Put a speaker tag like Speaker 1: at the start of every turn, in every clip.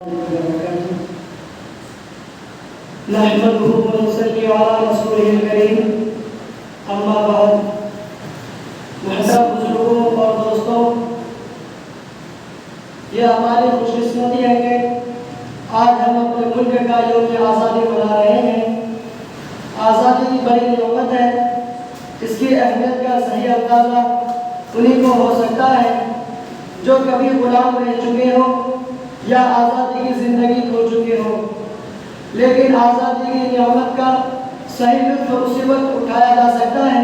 Speaker 1: نحمده ونصلي على رسوله الكريم اما بعد. محترم بزرگوں اور دوستوں، یہ ہماری خوش قسمتی ہے کہ آج ہم اپنے ملک کا یوم آزادی منا رہے ہیں. آزادی کی بڑی نعمت ہے. اس کی اہمیت کا صحیح اندازہ انہیں کو ہو سکتا ہے جو کبھی غلام رہ چکے ہوں یا آزادی کی زندگی کھو چکے ہوں. لیکن آزادی کی نعمت کا صحیح لطف اسی وقت اٹھایا جا سکتا ہے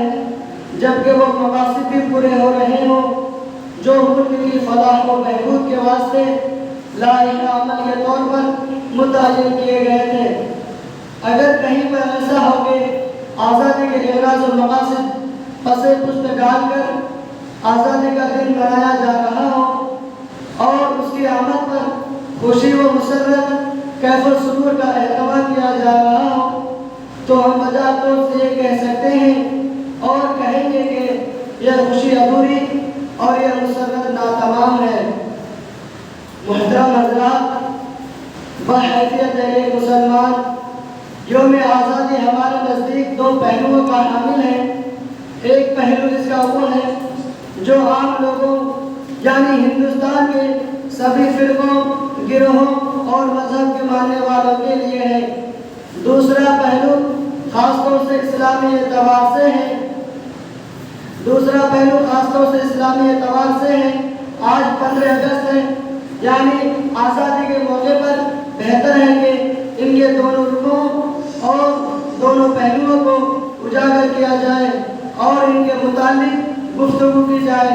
Speaker 1: جبکہ وہ مقاصد بھی پورے ہو رہے ہوں جو ملک کی فلاح و بہبود کے واسطے لائحہ عمل کے طور پر متعین کیے گئے تھے. اگر کہیں پر ایسا ہو کہ آزادی کے اعراض و مقاصد پس پشتگال کر آزادی کا دن منایا جا رہا ہو اور اس کی آمد پر خوشی و مسرت کیف و سرور کا اہتمام کیا جا رہا ہو تو ہم بجا طور سے یہ کہہ سکتے ہیں اور کہیں گے کہ یہ خوشی ادھوری اور یہ مسرت ناتمام ہے. محترم حضرات، بحیثیت ایک مسلمان یوم آزادی ہمارے نزدیک دو پہلوؤں کا حامل ہے. ایک پہلو اس کا وہ ہے جو عام لوگوں یعنی ہندوستان کے سبھی فرقوں، گروہوں اور مذہب کے ماننے والوں کے لیے ہے. دوسرا پہلو خاص طور سے اسلامی اعتبار سے ہے. آج 15 اگست ہے، یعنی آزادی کے موقع پر بہتر ہے کہ ان کے دونوں رکنوں اور دونوں پہلوؤں کو اجاگر کیا جائے اور ان کے متعلق گفتگو کی جائے.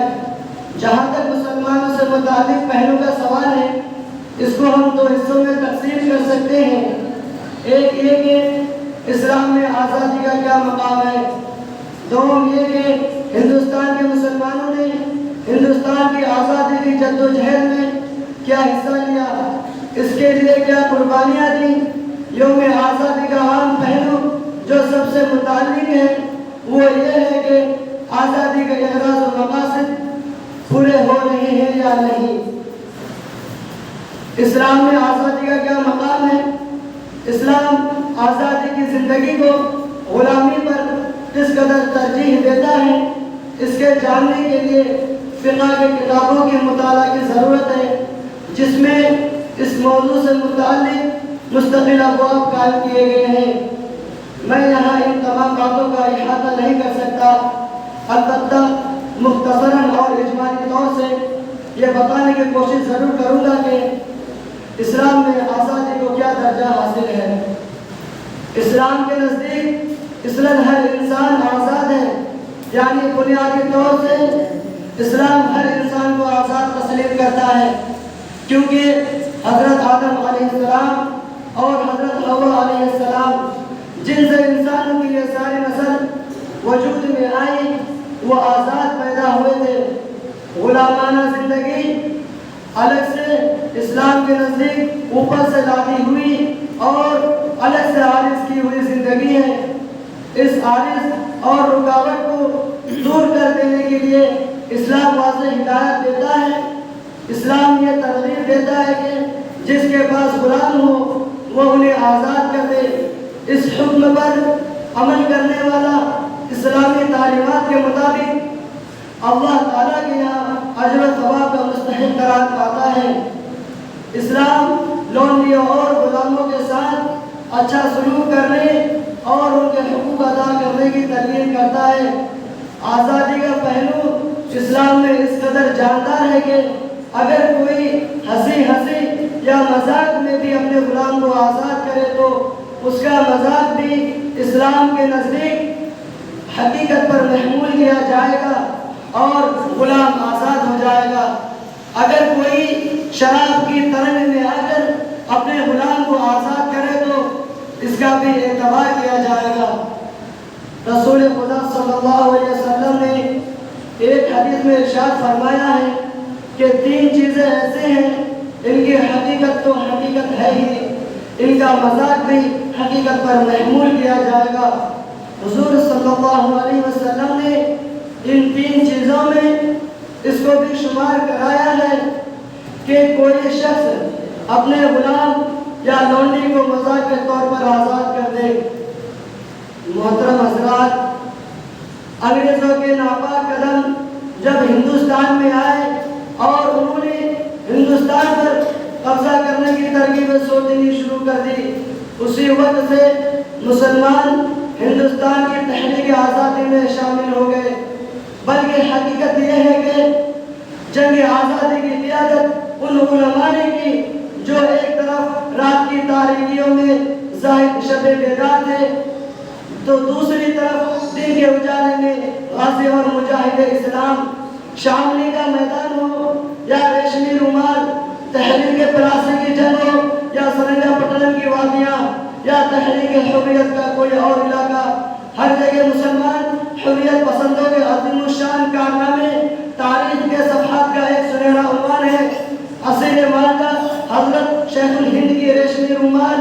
Speaker 1: جہاں تک مسلمانوں سے متعلق پہلو کا سوال ہے، اس کو ہم دو حصوں میں تقسیم کر سکتے ہیں. ایک یہ کہ اسلام میں آزادی کا کیا مقام ہے. دوم یہ کہ ہندوستان کے مسلمانوں نے ہندوستان کی آزادی کی جدوجہد میں کیا حصہ لیا، اس کے لیے کیا قربانیاں دیں. یوم آزادی کا عام پہلو جو سب سے متعلق ہے وہ یہ ہے کہ آزادی کے اعراض و مقاصد پورے ہو رہے ہیں یا نہیں. اسلام میں آزادی کا کیا مقام ہے. اسلام آزادی کی زندگی کو غلامی پر کس قدر ترجیح دیتا ہے، اس کے جاننے کے لیے فقہ کی کتابوں کے مطالعہ کی ضرورت ہے جس میں اس موضوع سے متعلق مستقل ابواب قائم کیے گئے ہیں. میں یہاں ان تمام باتوں کا احاطہ نہیں کر سکتا، البتہ مختصراً اور اجمالی طور سے یہ بتانے کی کوشش ضرور کروں گا کہ اسلام میں آزادی کو کیا درجہ حاصل ہے. اسلام کے نزدیک اصلاً ہر انسان آزاد ہے، یعنی بنیادی طور سے اسلام ہر انسان کو آزاد تسلیم کرتا ہے کیونکہ حضرت آدم علیہ السلام اور حضرت حوا علیہ السلام جن سے انسانوں کی یہ ساری نسل وجود میں آئی وہ آزاد پیدا ہوئے تھے. غلامانہ زندگی الگ سے اسلام کے نزدیک اوپر سے لادی ہوئی اور الگ سے عارض کی ہوئی زندگی ہے. اس عارض اور رکاوٹ کو دور کر دینے کے لیے اسلام واضح ہدایت دیتا ہے. اسلام یہ ترغیب دیتا ہے کہ جس کے پاس غلام ہو وہ انہیں آزاد کر دے. اس حکم پر عمل کرنے والا اسلامی تعلیمات کے مطابق اللہ تعالیٰ کے یہاں اجر و ثواب کا مستحق قرار پاتا ہے. اسلام لونڈیوں اور غلاموں کے ساتھ اچھا سلوک کرنے اور ان کے حقوق ادا کرنے کی ترغیب کرتا ہے. آزادی کا پہلو اسلام میں اس قدر جاندار ہے کہ اگر کوئی ہنسی یا مذاق میں بھی اپنے غلام کو آزاد کرے تو اس کا مذاق بھی اسلام کے نزدیک حقیقت پر محمول کیا جائے گا اور غلام آزاد ہو جائے گا. اگر کوئی شراب کی ترنگ میں آ کر اپنے غلام کو آزاد کرے تو اس کا بھی اعتبار کیا جائے گا. رسول خدا صلی اللہ علیہ وسلم نے ایک حدیث میں ارشاد فرمایا ہے کہ 3 چیزیں ایسے ہیں ان کی حقیقت تو حقیقت ہے ہی، ان کا مذاق بھی حقیقت پر محمول کیا جائے گا. حضور صلی اللہ علیہ وسلم نے ان 3 چیزوں میں اس کو بھی شمار کرایا ہے کہ کوئی شخص اپنے غلام یا لونڈی کو مذاق کے طور پر آزاد کر دے۔ محترم حضرات، انگریزوں کے ناپاک قدم جب ہندوستان میں آئے اور انہوں نے ہندوستان پر قبضہ کرنے کی ترکیبیں سوچنی شروع کر دی، اسی وقت سے مسلمان ہندوستان کی تحریک آزادی میں شامل ہو گئے۔ بلکہ حقیقت یہ ہے کہ جنگ آزادی کی قیادت ان علماء نے کی جو ایک طرف رات کی تاریکیوں میں زاہد شب بیدار تھے، تو دوسری طرف دن کے اجالے میں غازی اور مجاہد اسلام، شاملی کا میدان ہو یا ریشمی رومال، تحریک پلاسی کی جنگ ہو یا سرنگا پٹنم کی وادیاں یا تحریک حریت کا کوئی اور علاقہ، ہر جگہ مسلمان حریت پسندوں کے عظیم الشان کارنامے تاریخ کے صفحات کا ایک سنہرا عنوان ہے۔ اصیل مالدہ حضرت شیخ الہند کی ریشمی رومال،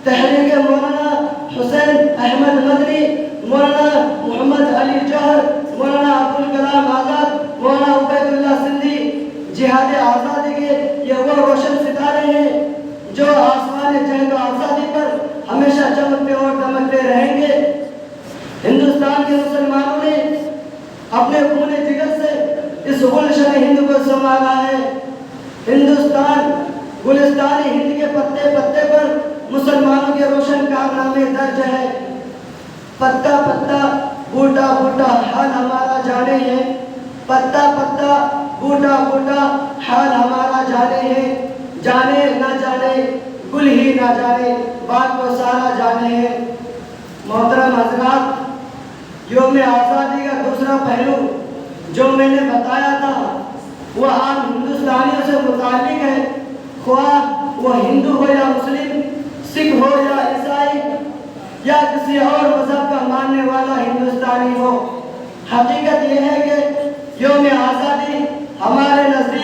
Speaker 1: تحریک مولانا حسین احمد مدنی، مولانا محمد علی جوہر، مولانا ابوالکلام آزاد، مولانا عبید اللہ سندھی، جہاد آزادی کے یہ وہ روشن ستارے ہیں جو آسمان جنگ آزادی پر ہمیشہ چمکتے اور دمکتے رہیں گے۔ ہندوستان کے مسلمانوں نے اپنے خون جگر سے اس گلشن ہند کو سنبھالا ہے۔ ہندوستان گلستان ہند کے پتے پتے پر مسلمانوں کے روشن کارنامے درج ہے۔ پتا پتا بوٹا بوٹا حال ہمارا جانے ہے، پتا پتا بوٹا بوٹا حال ہمارا جانے ہے، جانے نہ جانے گل ہی نہ جانے بات کو سارا جانے ہے۔ محترم حضرات، یوم آزادی کا دوسرا پہلو جو میں نے بتایا تھا وہ عام ہندوستانیوں سے متعلق ہے، خواہ وہ ہندو ہو یا مسلم، سکھ ہو یا عیسائی یا کسی اور مذہب کا ماننے والا ہندوستانی ہو۔ حقیقت یہ ہے کہ یوم آزادی ہمارے نزدیک